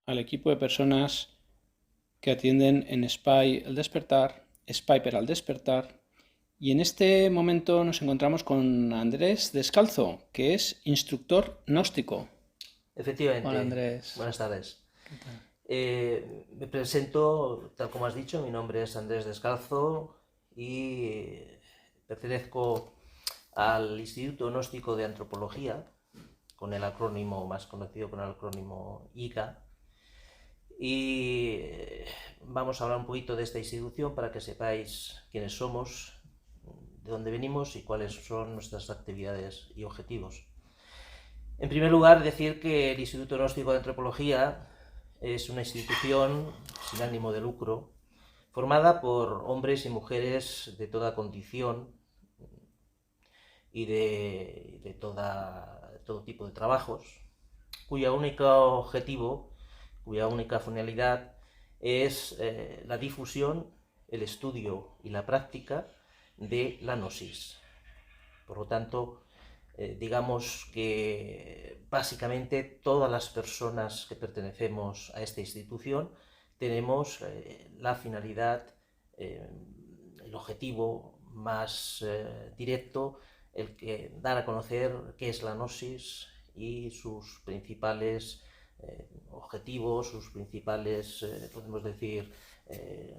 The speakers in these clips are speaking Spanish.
al equipo de personas que atienden en SPY El Despertar, SPYper al Despertar. Y en este momento nos encontramos con Andrés Descalzo, que es instructor gnóstico. Hola Efectivamente, Andrés, buenas tardes. ¿qué tal? Me presento, tal como has dicho, mi nombre es Andrés Descalzo y pertenezco al Instituto Gnóstico de Antropología, con el acrónimo más conocido con el acrónimo IGA. Y vamos a hablar un poquito de esta institución para que sepáis quiénes somos, de dónde venimos y cuáles son nuestras actividades y objetivos. En primer lugar, decir que el Instituto Gnóstico de Antropología es una institución sin ánimo de lucro, formada por hombres y mujeres de toda condición y de todo tipo de trabajos, cuyo único objetivo, cuya única finalidad es la difusión, el estudio y la práctica de la gnosis. Por lo tanto, digamos que básicamente todas las personas que pertenecemos a esta institución tenemos la finalidad, el objetivo más directo, el que dar a conocer qué es la gnosis y sus principales objetivos, sus principales, podemos decir, eh,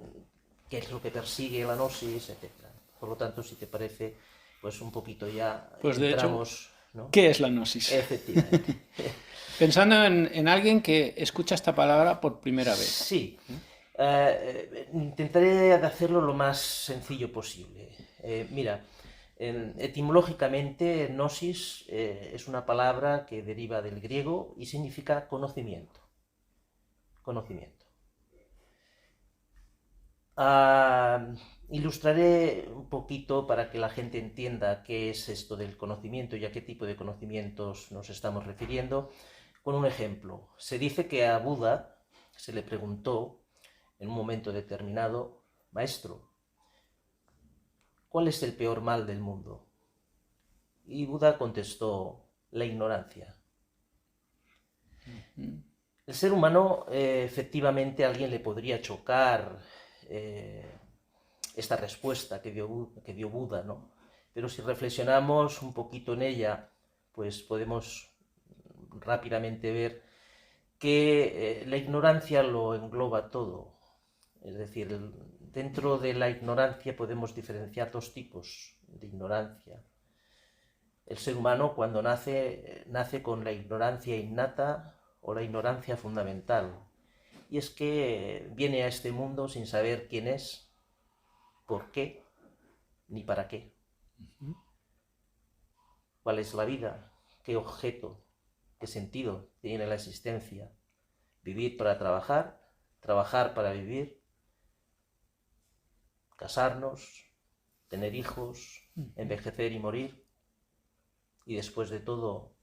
qué es lo que persigue la gnosis, etc. Por lo tanto, si te parece, pues un poquito ya Pues de hecho, entramos, ¿no? ¿qué es la gnosis? Efectivamente. Pensando en alguien que escucha esta palabra por primera vez. Sí. Intentaré hacerlo lo más sencillo posible. Mira, etimológicamente, gnosis es una palabra que deriva del griego y significa conocimiento. Conocimiento. Ilustraré un poquito para que la gente entienda qué es esto del conocimiento y a qué tipo de conocimientos nos estamos refiriendo con un ejemplo. Se dice que a Buda se le preguntó en un momento determinado: maestro, ¿cuál es el peor mal del mundo? Y Buda contestó: la ignorancia. El ser humano, efectivamente, a alguien le podría chocar esta respuesta que dio Buda, ¿no? Pero si reflexionamos un poquito en ella, pues podemos rápidamente ver que la ignorancia lo engloba todo. Es decir, dentro de la ignorancia podemos diferenciar dos tipos de ignorancia. El ser humano, cuando nace con la ignorancia innata o la ignorancia fundamental. Y es que viene a este mundo sin saber quién es, por qué, ni para qué. ¿Cuál es la vida? ¿Qué objeto? ¿Qué sentido tiene la existencia? ¿Vivir para trabajar? ¿Trabajar para vivir? ¿Casarnos? ¿Tener hijos? ¿Envejecer y morir? Y después de todo,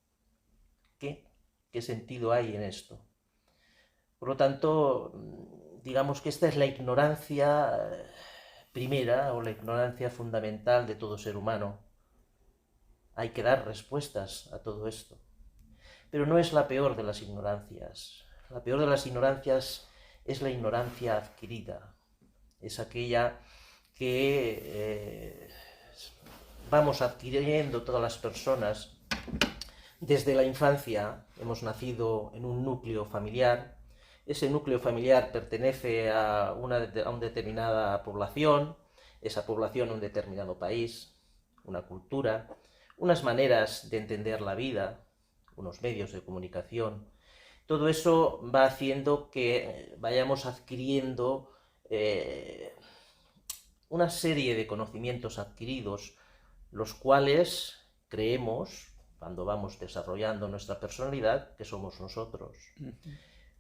¿qué? ¿Qué sentido hay en esto? Por lo tanto, digamos que esta es la ignorancia primera o la ignorancia fundamental de todo ser humano. Hay que dar respuestas a todo esto. Pero no es la peor de las ignorancias. La peor de las ignorancias es la ignorancia adquirida. Es aquella que vamos adquiriendo todas las personas desde la infancia. Hemos nacido en un núcleo familiar. Ese núcleo familiar pertenece a una determinada población, esa población a un determinado país, una cultura, unas maneras de entender la vida, unos medios de comunicación. Todo eso va haciendo que vayamos adquiriendo una serie de conocimientos adquiridos, los cuales creemos, cuando vamos desarrollando nuestra personalidad, que somos nosotros.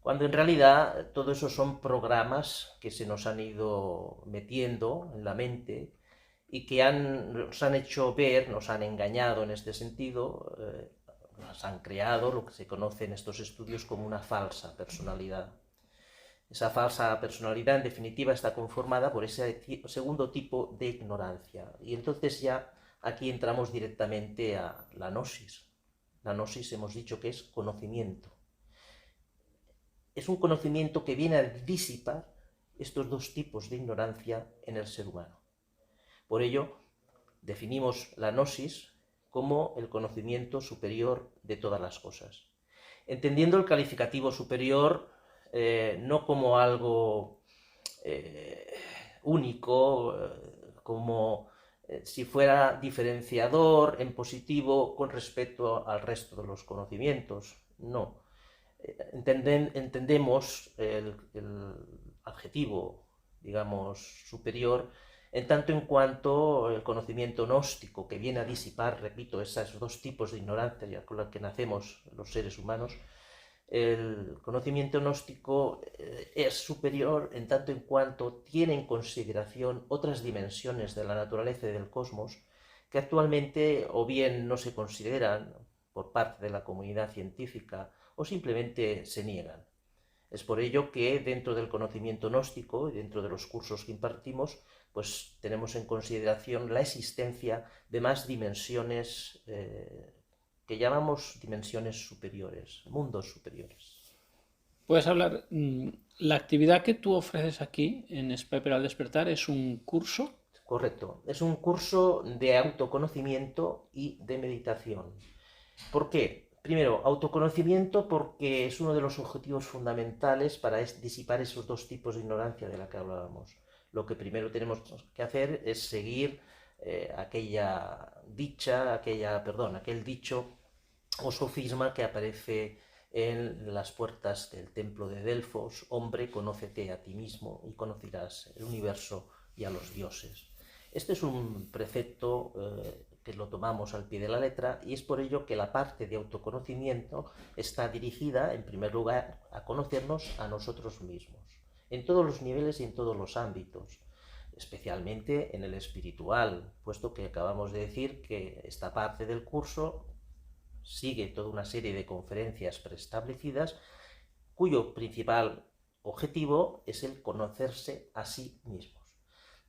Cuando en realidad todo eso son programas que se nos han ido metiendo en la mente y que nos han hecho ver, nos han engañado en este sentido, nos han creado lo que se conoce en estos estudios como una falsa personalidad. Esa falsa personalidad, en definitiva, está conformada por ese segundo tipo de ignorancia. Y entonces ya aquí entramos directamente a la gnosis. La gnosis hemos dicho que es conocimiento. es un conocimiento que viene a disipar estos dos tipos de ignorancia en el ser humano. Por ello, definimos la gnosis como el conocimiento superior de todas las cosas, entendiendo el calificativo superior no como algo único, como si fuera diferenciador en positivo con respecto al resto de los conocimientos. No. Entendemos el adjetivo, digamos, superior en tanto en cuanto el conocimiento gnóstico, que viene a disipar, repito, esos dos tipos de ignorancia con los que nacemos los seres humanos, el conocimiento gnóstico es superior en tanto en cuanto tiene en consideración otras dimensiones de la naturaleza y del cosmos que actualmente o bien no se consideran por parte de la comunidad científica o simplemente se niegan. Es por ello que dentro del conocimiento gnóstico y dentro de los cursos que impartimos, pues tenemos en consideración la existencia de más dimensiones que llamamos dimensiones superiores, mundos superiores. Puedes hablar, la actividad que tú ofreces aquí en Spy al despertar es un curso. Correcto, es un curso de autoconocimiento y de meditación. ¿Por qué? Primero, autoconocimiento porque es uno de los objetivos fundamentales para disipar esos dos tipos de ignorancia de la que hablábamos. Lo que primero tenemos que hacer es seguir aquel dicho o sofisma que aparece en las puertas del templo de Delfos: hombre, conócete a ti mismo y conocerás el universo y a los dioses. Este es un precepto que lo tomamos al pie de la letra, y es por ello que la parte de autoconocimiento está dirigida, en primer lugar, a conocernos a nosotros mismos, en todos los niveles y en todos los ámbitos, especialmente en el espiritual, puesto que acabamos de decir que esta parte del curso sigue toda una serie de conferencias preestablecidas cuyo principal objetivo es el conocerse a sí mismos.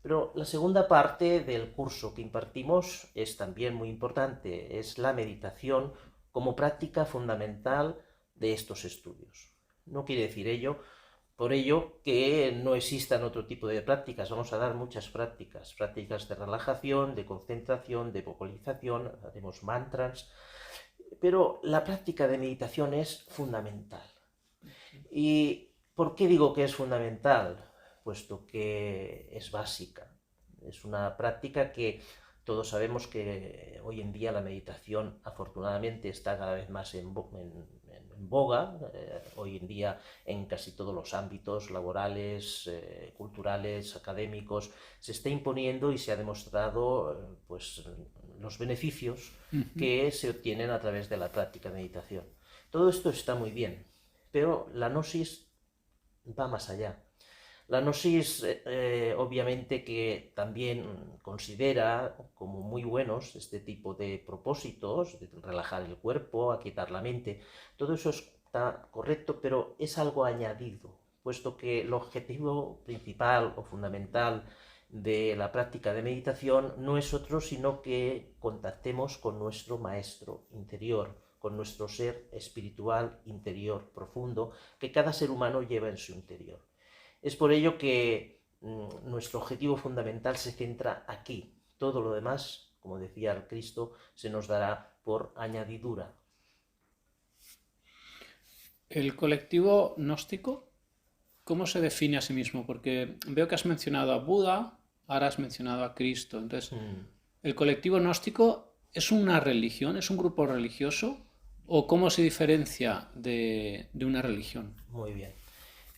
Pero la segunda parte del curso que impartimos es también muy importante, es la meditación como práctica fundamental de estos estudios. No quiere decir por ello que no existan otro tipo de prácticas. Vamos a dar muchas prácticas de relajación, de concentración, de vocalización, haremos mantras, pero la práctica de meditación es fundamental. ¿Y por qué digo que es fundamental? Puesto que es básica. Es una práctica que todos sabemos que hoy en día la meditación afortunadamente está cada vez más en boga, hoy en día en casi todos los ámbitos laborales, culturales, académicos, se está imponiendo y se ha demostrado pues, los beneficios que se obtienen a través de la práctica de meditación. Todo esto está muy bien, pero la gnosis va más allá. La gnosis obviamente que también considera como muy buenos este tipo de propósitos, de relajar el cuerpo, aquietar la mente. Todo eso está correcto, pero es algo añadido, puesto que el objetivo principal o fundamental de la práctica de meditación no es otro sino que contactemos con nuestro maestro interior, con nuestro ser espiritual interior profundo que cada ser humano lleva en su interior. Es por ello que nuestro objetivo fundamental se centra aquí. Todo lo demás, como decía el Cristo, se nos dará por añadidura. El colectivo gnóstico, ¿cómo se define a sí mismo? Porque veo que has mencionado a Buda, ahora has mencionado a Cristo. Entonces, ¿el colectivo gnóstico es una religión, es un grupo religioso? ¿O cómo se diferencia de una religión? Muy bien.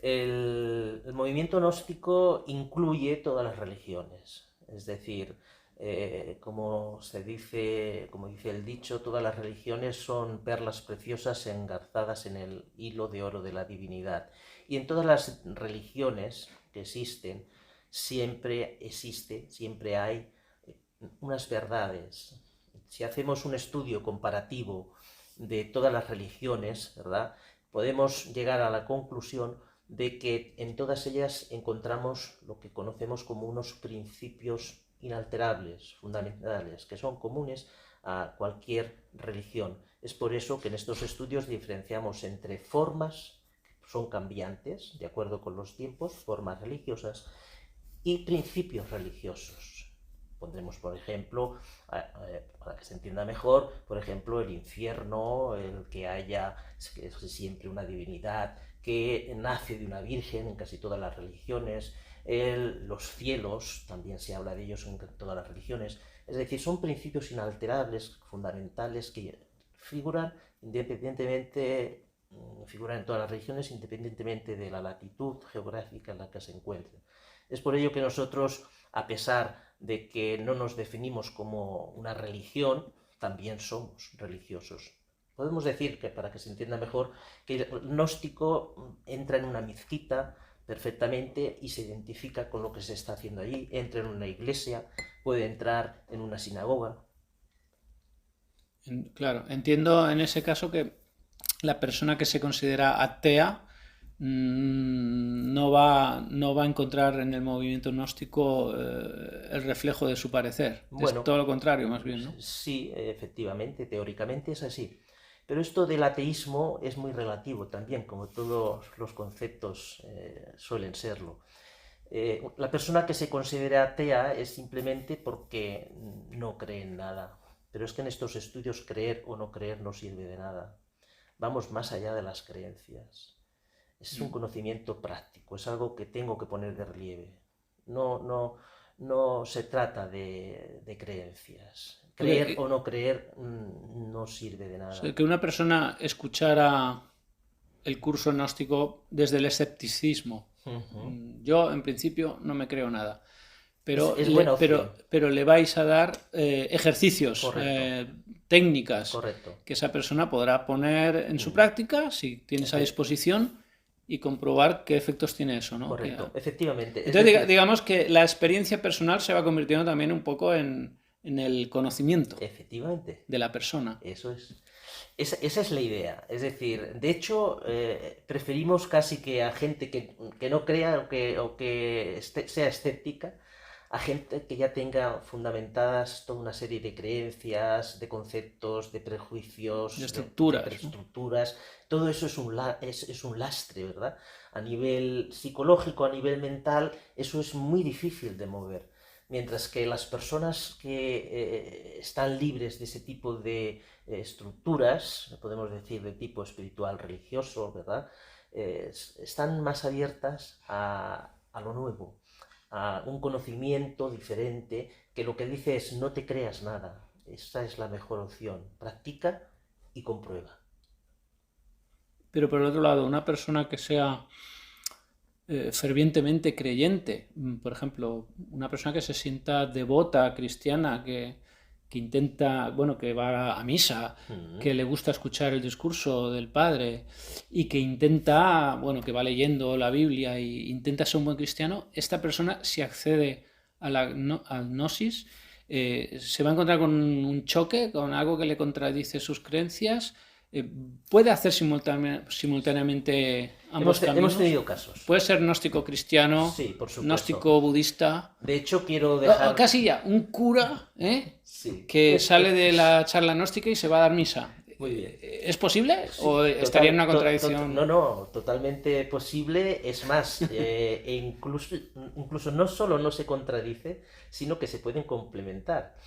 El movimiento gnóstico incluye todas las religiones, es decir, como dice el dicho, todas las religiones son perlas preciosas engarzadas en el hilo de oro de la divinidad. Y en todas las religiones que existen, siempre hay unas verdades. Si hacemos un estudio comparativo de todas las religiones, ¿verdad?, podemos llegar a la conclusión de que en todas ellas encontramos lo que conocemos como unos principios inalterables, fundamentales, que son comunes a cualquier religión. Es por eso que en estos estudios diferenciamos entre formas son cambiantes, de acuerdo con los tiempos, formas religiosas y principios religiosos. Pondremos, por ejemplo, para que se entienda mejor, por ejemplo, el infierno, el que haya siempre una divinidad que nace de una virgen en casi todas las religiones, los cielos, también se habla de ellos en todas las religiones. Es decir, son principios inalterables, fundamentales, que figuran independientemente, figuran en todas las religiones independientemente de la latitud geográfica en la que se encuentren. Es por ello que nosotros, a pesar de que no nos definimos como una religión, también somos religiosos. Podemos decir, que para que se entienda mejor, que el gnóstico entra en una mezquita perfectamente y se identifica con lo que se está haciendo allí, entra en una iglesia, puede entrar en una sinagoga. Claro, entiendo en ese caso que la persona que se considera atea no va a encontrar en el movimiento gnóstico el reflejo de su parecer. Es Bueno, todo lo contrario, más bien, ¿no? sí, efectivamente, teóricamente es así. Pero esto del ateísmo es muy relativo también, como todos los conceptos suelen serlo. La persona que se considera atea es simplemente porque no cree en nada. Pero es que en estos estudios creer o no creer no sirve de nada. Vamos más allá de las creencias. Es un conocimiento práctico, es algo que tengo que poner de relieve. No se trata de creencias. Creer o no creer no sirve de O nada. sea, que una persona escuchara el curso gnóstico desde el escepticismo. Yo, en principio, no me creo nada. Pero, Es buena opción. pero le vais a dar ejercicios, Correcto. técnicas Correcto. que esa persona podrá poner en su práctica si tiene esa disposición y comprobar qué efectos tiene eso, ¿no? Correcto, efectivamente. Entonces, decir, digamos que la experiencia personal se va convirtiendo también un poco en el conocimiento efectivamente, de la persona. eso es. Esa es la idea. Es decir, de hecho, preferimos casi que a gente que no crea o que sea escéptica, a gente que ya tenga fundamentadas toda una serie de creencias, de conceptos, de prejuicios, De de estructuras, ¿no? estructuras. Todo eso es un lastre, ¿verdad? A nivel psicológico, a nivel mental, eso es muy difícil de mover. Mientras que las personas que están libres de ese tipo de estructuras, podemos decir de tipo espiritual religioso, ¿verdad? Están más abiertas a lo nuevo, a un conocimiento diferente, que lo que dice es no te creas nada, esa es la mejor opción, practica y comprueba. Pero por el otro lado, una persona que sea fervientemente creyente, por ejemplo, una persona que se sienta devota, cristiana, que intenta, bueno, que va a misa, que le gusta escuchar el discurso del padre y que intenta, bueno, que va leyendo la Biblia e intenta ser un buen cristiano, esta persona, si accede a al gnosis, se va a encontrar con un choque, con algo que le contradice sus creencias. Puede hacer simultáneamente ambos caminos. Hemos tenido casos. Puede ser gnóstico cristiano, Sí, por supuesto. gnóstico budista. De hecho, quiero dejar... Casi ya, un cura Sí. que sale de la charla gnóstica y se va a dar misa. Muy bien. ¿Es posible? Sí, ¿O estaría en una contradicción? No, totalmente posible. Es más, incluso no solo no se contradice, sino que se pueden complementar.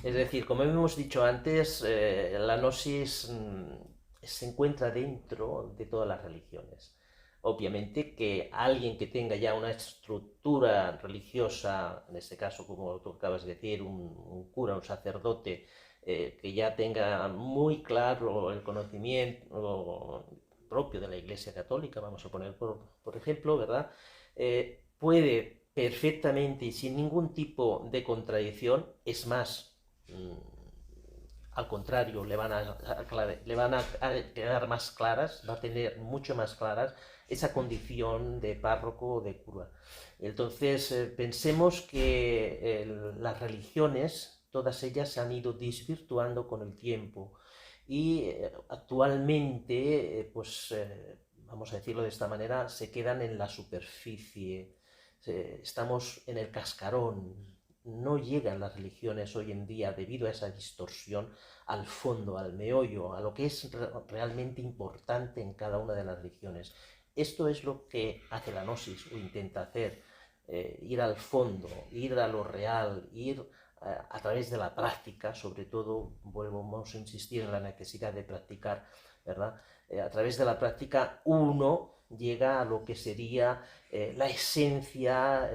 Es decir, como hemos dicho antes, la gnosis se encuentra dentro de todas las religiones. Obviamente que alguien que tenga ya una estructura religiosa, en este caso, como tú acabas de decir, un cura, un sacerdote, que ya tenga muy claro el conocimiento propio de la Iglesia Católica, vamos a poner por ejemplo, ¿verdad? Puede perfectamente y sin ningún tipo de contradicción, es más, al contrario, le van a quedar más claras, va a tener mucho más claras esa condición de párroco o de cura. Entonces, pensemos que las religiones, todas ellas se han ido desvirtuando con el tiempo y actualmente, vamos a decirlo de esta manera, se quedan en la superficie, estamos en el cascarón. No llegan las religiones hoy en día, debido a esa distorsión, al fondo, al meollo, a lo que es realmente importante en cada una de las religiones. Esto es lo que hace la gnosis o intenta hacer, ir al fondo, ir a lo real, ir a través de la práctica, sobre todo, volvemos a insistir en la necesidad de practicar, ¿verdad? A través de la práctica uno llega a lo que sería la esencia,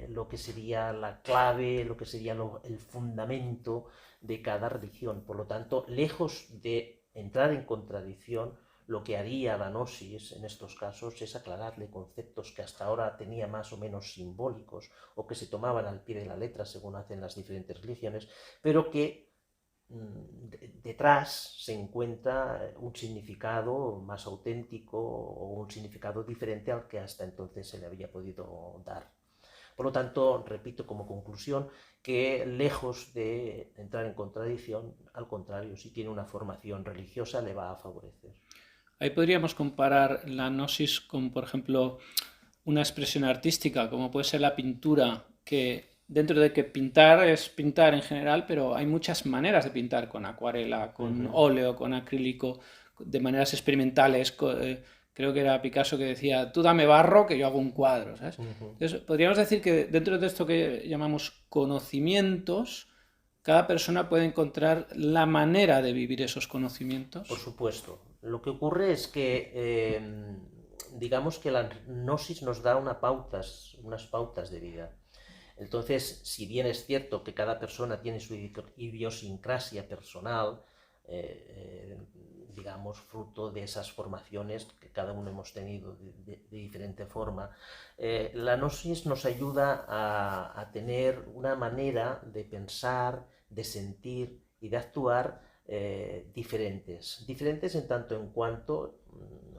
lo que sería la clave, lo que sería el fundamento de cada religión. Por lo tanto, lejos de entrar en contradicción, lo que haría la gnosis en estos casos es aclararle conceptos que hasta ahora tenía más o menos simbólicos o que se tomaban al pie de la letra según hacen las diferentes religiones, pero que detrás se encuentra un significado más auténtico o un significado diferente al que hasta entonces se le había podido dar. Por lo tanto, repito como conclusión que lejos de entrar en contradicción, al contrario, si tiene una formación religiosa le va a favorecer. Ahí podríamos comparar la gnosis con, por ejemplo, una expresión artística, como puede ser la pintura, que dentro de que pintar es pintar en general, pero hay muchas maneras de pintar, con acuarela, con óleo, con acrílico, de maneras experimentales. Creo que era Picasso que decía, tú dame barro que yo hago un cuadro, ¿sabes? Entonces, podríamos decir que dentro de esto que llamamos conocimientos, cada persona puede encontrar la manera de vivir esos conocimientos. Por supuesto. Lo que ocurre es que, digamos que la gnosis nos da unas pautas de vida. Entonces, si bien es cierto que cada persona tiene su idiosincrasia personal, digamos, fruto de esas formaciones que cada uno hemos tenido de diferente forma, la gnosis nos ayuda a tener una manera de pensar, de sentir y de actuar diferentes en tanto en cuanto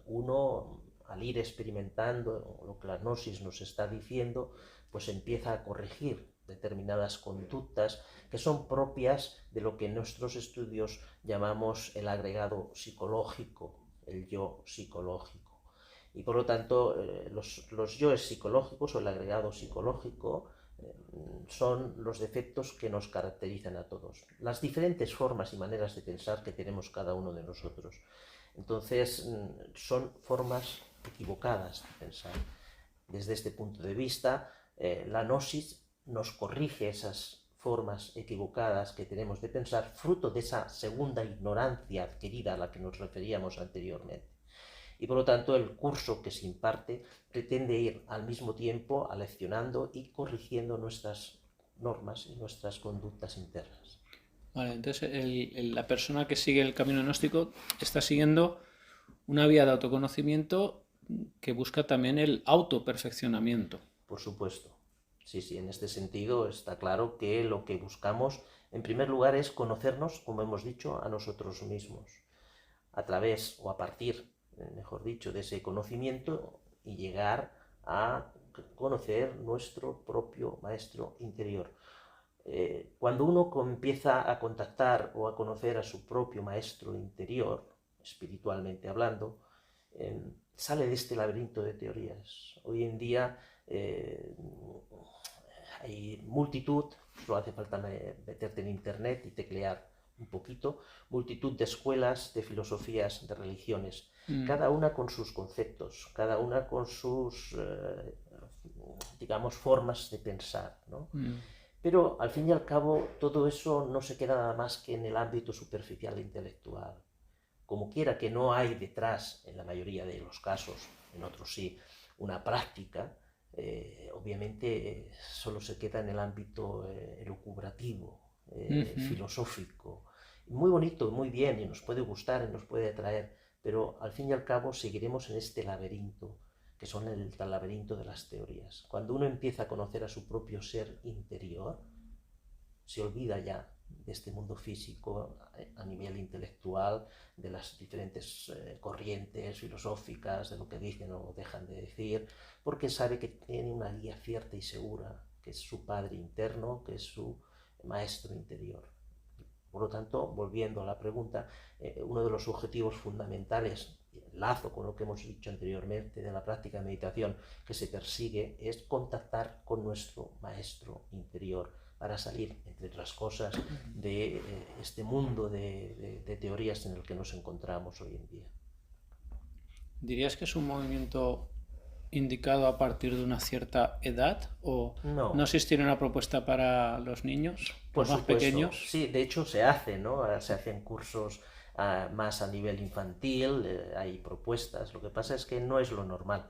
uno, al ir experimentando lo que la gnosis nos está diciendo, pues empieza a corregir determinadas conductas que son propias de lo que en nuestros estudios llamamos el agregado psicológico, el yo psicológico. Y por lo tanto, los yoes psicológicos o el agregado psicológico son los defectos que nos caracterizan a todos, las diferentes formas y maneras de pensar que tenemos cada uno de nosotros. Entonces, son formas equivocadas de pensar. Desde este punto de vista, la gnosis nos corrige esas formas equivocadas que tenemos de pensar, fruto de esa segunda ignorancia adquirida a la que nos referíamos anteriormente. Y por lo tanto el curso que se imparte pretende ir al mismo tiempo aleccionando y corrigiendo nuestras normas y nuestras conductas internas. Vale, entonces la persona que sigue el camino gnóstico está siguiendo una vía de autoconocimiento que busca también el autoperfeccionamiento. Por supuesto. Sí, en este sentido está claro que lo que buscamos en primer lugar es conocernos, como hemos dicho, a nosotros mismos, a través o a partir, mejor dicho, de ese conocimiento y llegar a conocer nuestro propio maestro interior. Cuando uno empieza a contactar o a conocer a su propio maestro interior, espiritualmente hablando, sale de este laberinto de teorías. Hoy en día hay multitud, solo hace falta meterte en internet y teclear un poquito, multitud de escuelas, de filosofías, de religiones, cada una con sus conceptos, cada una con sus, digamos, formas de pensar, ¿no? Pero al fin y al cabo todo eso no se queda nada más que en el ámbito superficial e intelectual. Como quiera que no hay detrás, en la mayoría de los casos, en otros sí, una práctica, obviamente solo se queda en el ámbito elucubrativo, filosófico. Muy bonito, muy bien, y nos puede gustar y nos puede atraer, pero al fin y al cabo seguiremos en este laberinto, que son el laberinto de las teorías. Cuando uno empieza a conocer a su propio ser interior, se olvida ya de este mundo físico a nivel intelectual, de las diferentes corrientes filosóficas, de lo que dicen o dejan de decir, porque sabe que tiene una guía cierta y segura, que es su padre interno, que es su maestro interior. Por lo tanto, volviendo a la pregunta, uno de los objetivos fundamentales, lazo con lo que hemos dicho anteriormente de la práctica de meditación, que se persigue es contactar con nuestro maestro interior para salir, entre otras cosas, de este mundo de teorías en el que nos encontramos hoy en día. ¿Dirías que es un movimiento indicado a partir de una cierta edad o no No, existiría una propuesta para los niños, por los más supuesto, pequeños? sí, de hecho se hace, ¿no? Se hacen cursos más a nivel infantil, hay propuestas, lo que pasa es que no es lo normal.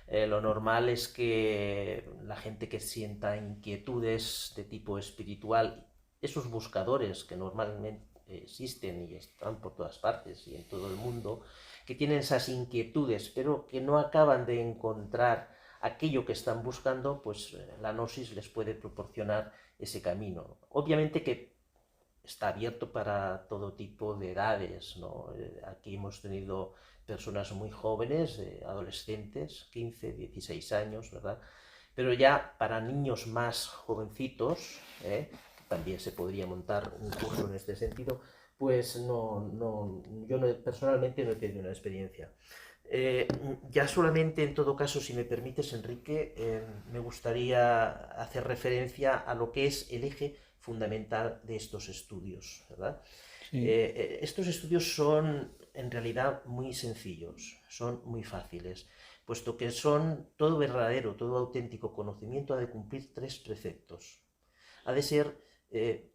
Lo normal es que la gente que sienta inquietudes de tipo espiritual, esos buscadores que normalmente existen y están por todas partes y en todo el mundo, que tienen esas inquietudes, pero que no acaban de encontrar aquello que están buscando, pues la gnosis les puede proporcionar ese camino. Obviamente que está abierto para todo tipo de edades, ¿no? Aquí hemos tenido personas muy jóvenes, adolescentes, 15, 16 años, ¿verdad? Pero ya para niños más jovencitos, también se podría montar un curso en este sentido, pues yo personalmente no he tenido una experiencia. Ya solamente en todo caso, si me permites, Enrique, me gustaría hacer referencia a lo que es el eje fundamental de estos estudios, ¿verdad? Sí. Estos estudios son en realidad muy sencillos, son muy fáciles, puesto que son todo verdadero, todo auténtico conocimiento ha de cumplir tres preceptos. Ha de ser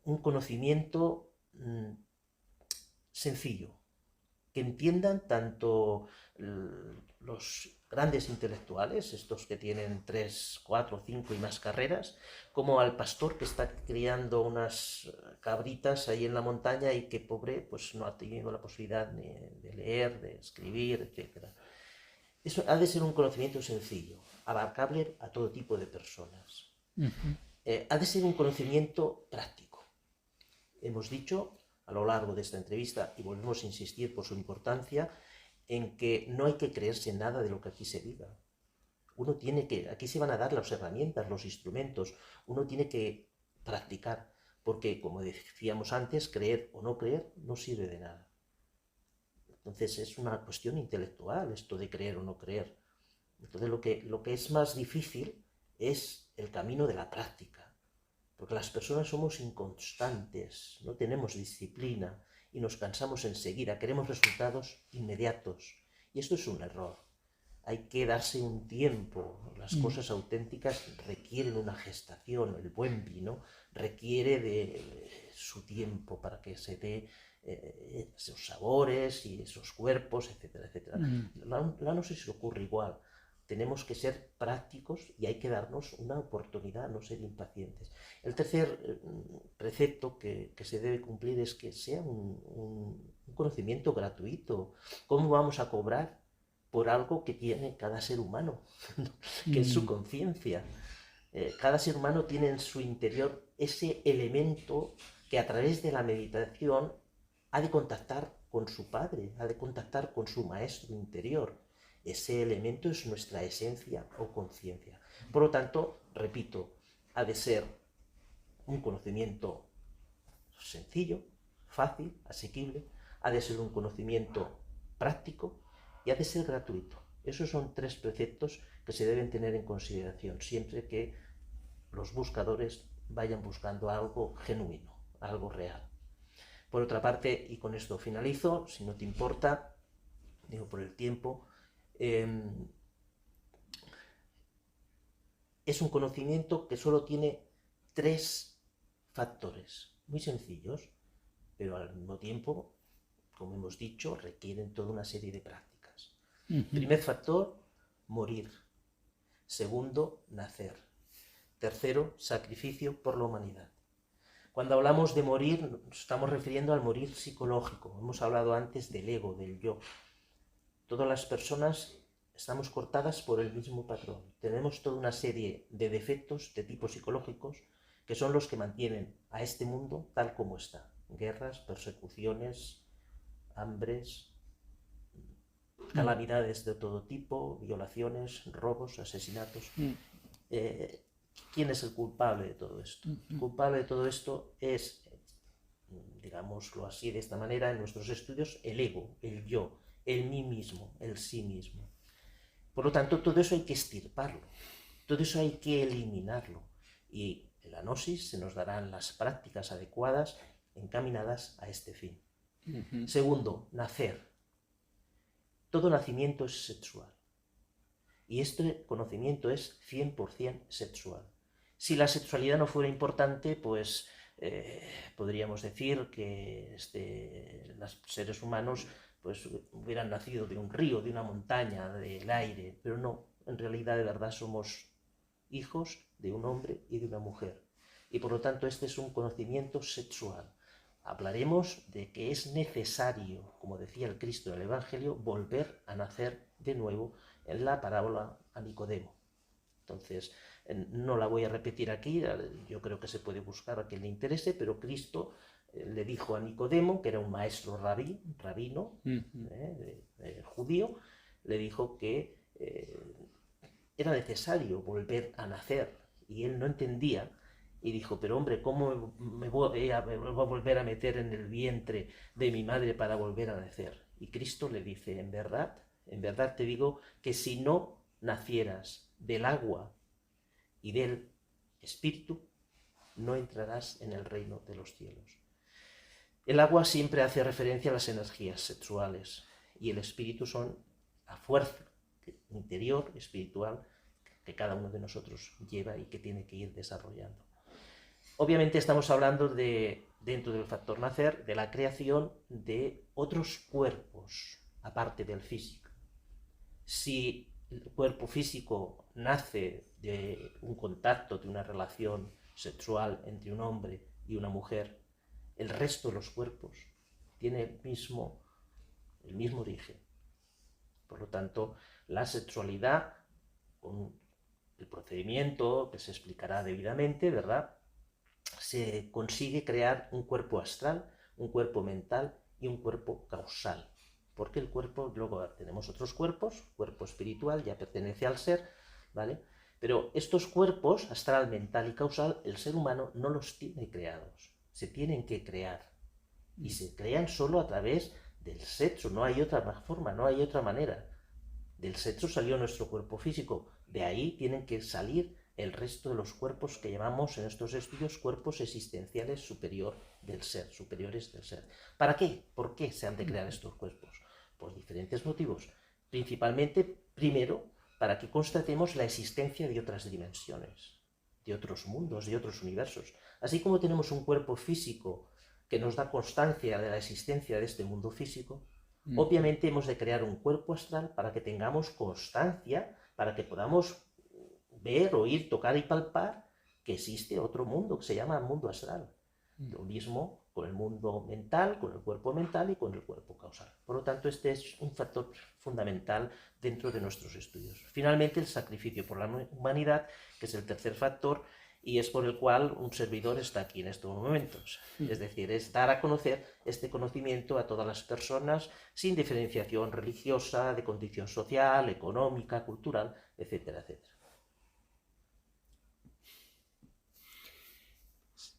un conocimiento sencillo, que entiendan tanto los grandes intelectuales, estos que tienen 3, 4, 5 y más carreras, como al pastor que está criando unas cabritas ahí en la montaña y que pobre pues no ha tenido la posibilidad de leer, de escribir, etc. Eso ha de ser un conocimiento sencillo, abarcable a todo tipo de personas. Ujú. Ha de ser un conocimiento práctico. Hemos dicho a lo largo de esta entrevista, y volvemos a insistir por su importancia, en que no hay que creerse nada de lo que aquí se diga. Uno tiene que, aquí se van a dar las herramientas, los instrumentos, uno tiene que practicar, porque como decíamos antes, creer o no creer no sirve de nada. Entonces es una cuestión intelectual esto de creer o no creer. Entonces lo que es más difícil es el camino de la práctica, porque las personas somos inconstantes, no tenemos disciplina y nos cansamos enseguida, queremos resultados inmediatos. Y esto es un error. Hay que darse un tiempo. Las Mm. cosas auténticas requieren una gestación. El buen vino requiere de su tiempo para que se dé esos sabores y esos cuerpos, etcétera, etcétera. Mm. La no sé si ocurre igual. Tenemos que ser prácticos y hay que darnos una oportunidad, no ser impacientes. El tercer precepto que se debe cumplir es que sea un conocimiento gratuito. ¿Cómo vamos a cobrar por algo que tiene cada ser humano, que es su Mm. conciencia? Cada ser humano tiene en su interior ese elemento que a través de la meditación ha de contactar con su padre, ha de contactar con su maestro interior. Ese elemento es nuestra esencia o conciencia. Por lo tanto, repito, ha de ser un conocimiento sencillo, fácil, asequible, ha de ser un conocimiento práctico y ha de ser gratuito. Esos son tres preceptos que se deben tener en consideración siempre que los buscadores vayan buscando algo genuino, algo real. Por otra parte, y con esto finalizo, si no te importa, digo por el tiempo, es un conocimiento que solo tiene tres factores muy sencillos, pero al mismo tiempo, como hemos dicho, requieren toda una serie de prácticas. Ujú. Primer factor, morir. Segundo, nacer. Tercero, sacrificio por la humanidad. Cuando hablamos de morir, nos estamos refiriendo al morir psicológico. Hemos hablado antes del ego, del yo. Todas las personas estamos cortadas por el mismo patrón. Tenemos toda una serie de defectos de tipo psicológicos que son los que mantienen a este mundo tal como está. Guerras, persecuciones, hambres, Mm. calamidades de todo tipo, violaciones, robos, asesinatos. Mm. ¿Quién es el culpable de todo esto? El Ujú. culpable de todo esto es, digámoslo así, de esta manera, en nuestros estudios, el ego, el yo, el mí mismo, el sí mismo. Por lo tanto, todo eso hay que extirparlo, todo eso hay que eliminarlo. Y en la gnosis se nos darán las prácticas adecuadas encaminadas a este fin. Ujú. Segundo, nacer. todo nacimiento es sexual. Y este conocimiento es 100% sexual. Si la sexualidad no fuera importante, pues podríamos decir que los seres humanos pues, hubieran nacido de un río, de una montaña, del aire, pero no, en realidad de verdad somos hijos de un hombre y de una mujer. Y por lo tanto este es un conocimiento sexual. Hablaremos de que es necesario, como decía el Cristo del Evangelio, volver a nacer de nuevo en la parábola a Nicodemo. Entonces, no la voy a repetir aquí, yo creo que se puede buscar a quien le interese, pero Cristo le dijo a Nicodemo, que era un maestro rabino judío, le dijo que era necesario volver a nacer, y él no entendía, y dijo, pero hombre, ¿cómo me voy a volver a meter en el vientre de mi madre para volver a nacer? Y Cristo le dice, en verdad te digo que si no nacieras del agua y del espíritu, no entrarás en el reino de los cielos. El agua siempre hace referencia a las energías sexuales y el espíritu son la fuerza interior, espiritual, que cada uno de nosotros lleva y que tiene que ir desarrollando. Obviamente estamos hablando dentro del factor nacer, de la creación de otros cuerpos, aparte del físico. Si el cuerpo físico nace de un contacto, de una relación sexual entre un hombre y una mujer, el resto de los cuerpos tiene el mismo origen. Por lo tanto, la sexualidad, con el procedimiento que se explicará debidamente, ¿verdad?, se consigue crear un cuerpo astral, un cuerpo mental y un cuerpo causal. Porque el cuerpo, luego tenemos otros cuerpos, cuerpo espiritual ya pertenece al ser, ¿vale? Pero estos cuerpos, astral, mental y causal, el ser humano no los tiene creados, se tienen que crear. Y se crean solo a través del sexo, no hay otra forma, no hay otra manera. Del sexo salió nuestro cuerpo físico, de ahí tienen que salir el resto de los cuerpos que llamamos en estos estudios cuerpos existenciales superiores del ser. ¿Para qué? ¿Por qué se han de crear estos cuerpos? Por diferentes motivos. Principalmente, primero, para que constatemos la existencia de otras dimensiones, de otros mundos, de otros universos. Así como tenemos un cuerpo físico que nos da constancia de la existencia de este mundo físico, obviamente hemos de crear un cuerpo astral para que tengamos constancia, para que podamos ver, oír, tocar y palpar que existe otro mundo que se llama mundo astral. Lo mismo con el mundo mental, con el cuerpo mental y con el cuerpo causal. Por lo tanto, este es un factor fundamental dentro de nuestros estudios. Finalmente, el sacrificio por la humanidad, que es el tercer factor, y es por el cual un servidor está aquí en estos momentos. Es decir, es dar a conocer este conocimiento a todas las personas sin diferenciación religiosa, de condición social, económica, cultural, etcétera, etcétera.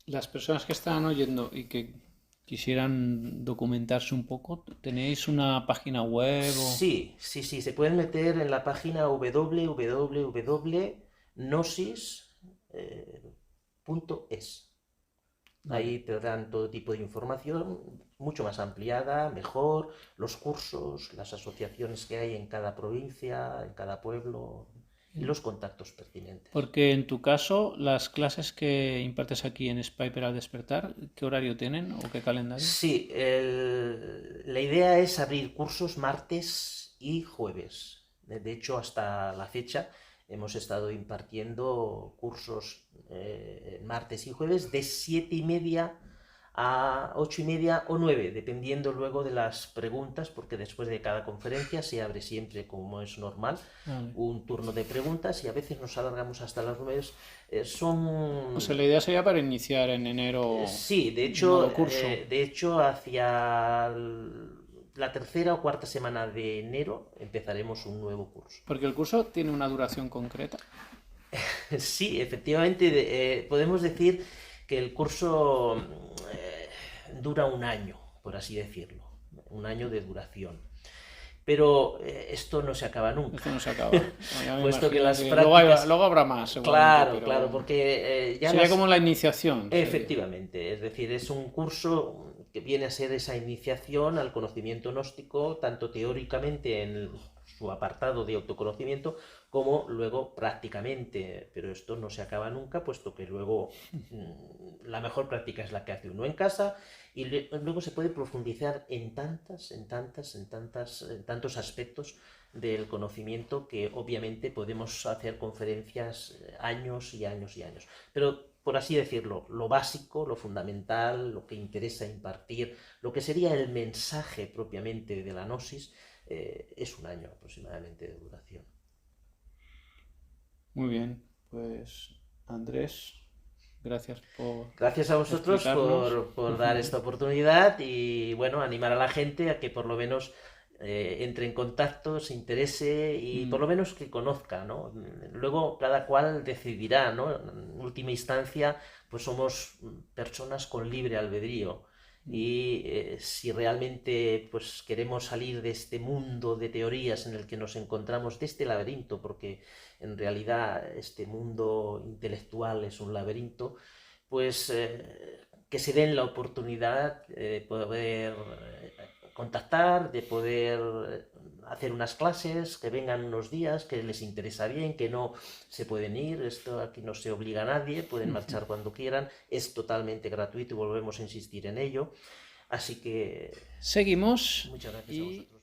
Las personas que están oyendo y que quisieran documentarse un poco, ¿tenéis una página web? Sí, se pueden meter en la página www.gnosis.es. Ahí te dan todo tipo de información, mucho más ampliada, mejor, los cursos, las asociaciones que hay en cada provincia, en cada pueblo, y los contactos pertinentes. Porque en tu caso, las clases que impartes aquí en Spyper al despertar, ¿qué horario tienen o qué calendario? Sí, la idea es abrir cursos martes y jueves. De hecho, hasta la fecha hemos estado impartiendo cursos martes y jueves de 7:30 a 8:30 o 9, dependiendo luego de las preguntas, porque después de cada conferencia se abre siempre, como es normal, un turno de preguntas y a veces nos alargamos hasta las 9. O sea, la idea sería para iniciar en enero. Sí, de hecho hacia la tercera o cuarta semana de enero empezaremos un nuevo curso. Porque el curso tiene una duración concreta. Sí, efectivamente, podemos decir que el curso dura un año, por así decirlo, un año de duración. Pero esto no se acaba nunca. Esto no se acaba. Puesto que las prácticas... luego habrá más, seguramente. Claro, porque sería como la iniciación. Efectivamente, es decir, es un curso que viene a ser esa iniciación al conocimiento gnóstico, tanto teóricamente en su apartado de autoconocimiento, como luego prácticamente, pero esto no se acaba nunca, puesto que luego la mejor práctica es la que hace uno en casa, y luego se puede profundizar en tantos aspectos del conocimiento que obviamente podemos hacer conferencias años y años y años. Pero, por así decirlo, lo básico, lo fundamental, lo que interesa impartir, lo que sería el mensaje propiamente de la gnosis, es un año aproximadamente de duración. Muy bien, pues Andrés, gracias por Gracias a vosotros explicarnos. por dar esta oportunidad y bueno, animar a la gente a que por lo menos entre en contacto, se interese y por lo menos que conozca, ¿no? Luego cada cual decidirá, ¿no? En última instancia, pues somos personas con libre albedrío. Y si realmente pues queremos salir de este mundo de teorías en el que nos encontramos, de este laberinto, porque en realidad este mundo intelectual es un laberinto, pues que se den la oportunidad de poder contactar, de poder hacer unas clases, que vengan unos días, que les interesa bien, que no se pueden ir, esto aquí no se obliga a nadie, pueden marchar cuando quieran, es totalmente gratuito y volvemos a insistir en ello. Así que Seguimos muchas gracias a y vosotros.